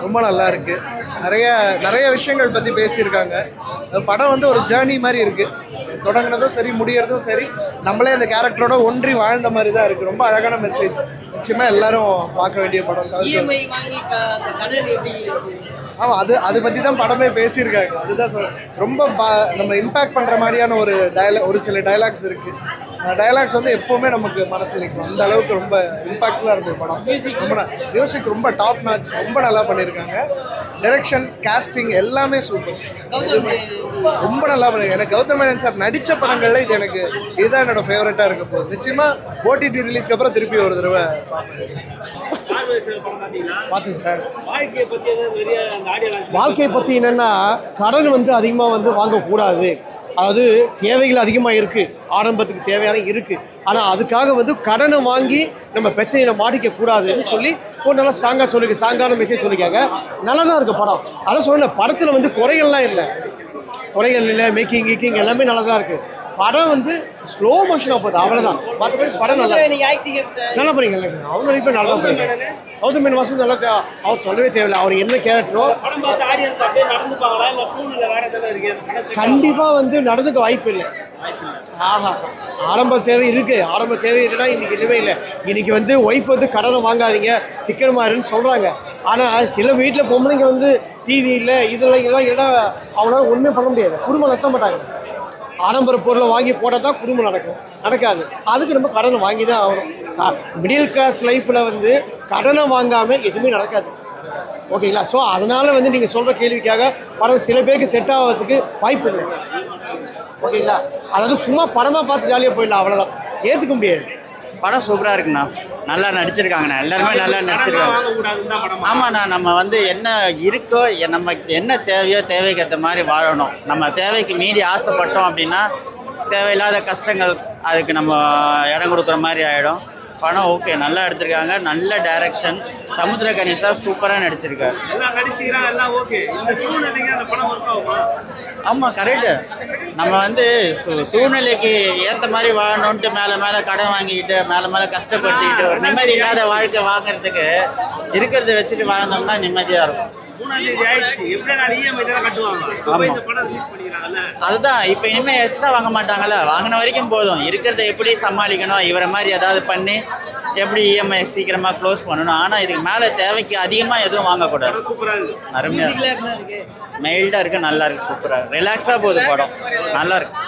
ரொம்ப நல்லா இருக்கு. நிறைய நிறைய விஷயங்கள் பற்றி பேசியிருக்காங்க. படம் வந்து ஒரு ஜேர்னி மாதிரி இருக்கு. தொடங்கினதும் சரி முடியறதும் சரி நம்மளே அந்த கேரக்டரோட ஒன்றி வாழ்ந்த மாதிரி தான் இருக்கு. ரொம்ப அழகான மெசேஜ். நிச்சயமா எல்லாரும் பார்க்க வேண்டிய படம் தான். ஆமாம், அது பற்றி தான் படமே பேசியிருக்காங்க. அதுதான் ரொம்ப நம்ம இம்பேக்ட் பண்ணுற மாதிரியான ஒரு சில டைலாக்ஸ் இருக்குது. டைலாக்ஸ் வந்து எப்போவுமே நமக்கு மனசில் நிற்கும். அந்த அளவுக்கு ரொம்ப இம்பாக்ட்ஃபுல்லாக இருந்தது படம். ரொம்ப மியூசிக் ரொம்ப டாப் நாச், ரொம்ப நல்லா பண்ணியிருக்காங்க. டைரக்ஷன், காஸ்டிங் எல்லாமே சூப்பர். ரொம்ப நல்லா பண்ணிருக்காங்க. எனக்கு கௌதம் மேனன் சார் நடித்த படங்களில் இதுதான் என்னோட ஃபேவரட்டாக இருக்க போகுது. நிச்சயமாக ஓடிடி ரிலீஸ்க்கு அப்புறம் திருப்பி ஒரு தடவை பார்த்து சார். வாழ்க்கையை பற்றி என்னென்னா, கடன் வந்து அதிகமாக வந்து வாங்கக்கூடாது. அதாவது தேவைகள் அதிகமாக இருக்குது, ஆரம்பத்துக்கு தேவையான இருக்குது. ஆனால் அதுக்காக வந்து கடனை வாங்கி நம்ம பிரச்சனையில் மாட்டிக்கக்கூடாதுன்னு சொல்லி ஒரு நல்லா ஸ்ட்ராங்கான மெசேஜ் சொல்லிக்காங்க. நல்லா தான் இருக்குது படம். அதான் சொன்ன படத்தில் வந்து குறைகள்லாம் இல்லை, மேக்கிங் எல்லாமே நல்லா தான் இருக்குது. படம் வந்து ஸ்லோ மோஷனாக போகுது, அவ்வளோதான். மற்றபடி படம் நல்லா பண்ணிங்க. அவங்க இப்போ நல்லா பண்ணிங்க. கௌதம் மேனன் வாசன் நல்லா, அவர் சொல்லவே தேவையில்லை. அவர் என்ன கேரக்டரோ கண்டிப்பாக வந்து நடந்துக்க வாய்ப்பு இல்லை. ஆடம்பர தேவை இருக்குது. ஆடம்பர தேவை இல்லைன்னா இன்றைக்கி இல்லவே இல்லை. இன்றைக்கி வந்து ஒய்ஃப் வந்து கடனை வாங்காதீங்க, சிக்கனமாக இருன்னு சொல்கிறாங்க. ஆனால் சில வீட்டில் பொம்பளைங்க வந்து டிவி இல்லை, இதெல்லாம் இல்லைன்னா அவங்களால ஒன்றுமே பண்ண முடியாது. குடும்பம் நடத்த மாட்டாங்க. ஆடம்பர பொருளை வாங்கி போட்டால் தான் குடும்பம் நடக்காது. அதுக்கு நம்ம கடனை வாங்கி தான் ஆகணும். மிடில் கிளாஸ் லைஃப்பில் வந்து கடனை வாங்காமல் எதுவுமே நடக்காது. ஓகேங்களா? ஸோ அதனால் வந்து நீங்கள் சொல்கிற கேள்விக்காக படம் சில பேருக்கு செட் ஆகிறதுக்கு வாய்ப்பு இல்லை. ஓகேங்களா? அதாவது சும்மா படமாக பார்த்து ஜாலியாக போயிடலாம், அவ்வளோதான். ஏற்றுக்க முடியாது. படம் சூப்பராக இருக்குண்ணா. நல்லா நடிச்சிருக்காங்கண்ணா. எல்லாருமே நல்லா நடிச்சிருக்காங்க. ஆமாண்ணா, நம்ம வந்து என்ன இருக்கோ, நம்ம என்ன தேவையோ தேவைக்கு ஏற்ற மாதிரி வாழணும். நம்ம தேவைக்கு மீறி ஆசைப்பட்டோம் அப்படின்னா தேவையில்லாத கஷ்டங்கள் அதுக்கு நம்ம இடம் கொடுக்குற மாதிரி ஆகிடும். படம் ஓகே, நல்லா எடுத்திருக்காங்க. நல்ல டைரக்ஷன். சமுத்திரக்கனி சார் சூப்பராக நடிச்சிருக்காரு. ஆமாம், கரெக்டு. நம்ம வந்து சூழ்நிலைக்கு ஏற்ற மாதிரி வாழணுன்ட்டு மேலே கடன் வாங்கிக்கிட்டு மேலே கஷ்டப்படுத்திக்கிட்டு ஒரு நிம்மதி இல்லாத வாழ்க்கை வாங்குறதுக்கு இருக்கிறத வச்சுட்டு வாழ்ந்தோம்னா நிம்மதியாக இருக்கும். அதுதான் இப்போ இனிமேல் எக்ஸ்ட்ரா வாங்க மாட்டாங்கல்ல. வாங்கின வரைக்கும் போதும். இருக்கிறத எப்படி சமாளிக்கணும், இவரை மாதிரி ஏதாவது பண்ணி எப்படி இஎம்ஐ சீக்கிரமாக க்ளோஸ் பண்ணணும். ஆனால் இதுக்கு மேலே தேவைக்கு அதிகமாக எதுவும் வாங்கக்கூடாது. அருமையாக மெயில்டாக இருக்குது, நல்லா இருக்குது, சூப்பராக ரிலாக்ஸாக போகுது படம். நல்லா இருக்கு.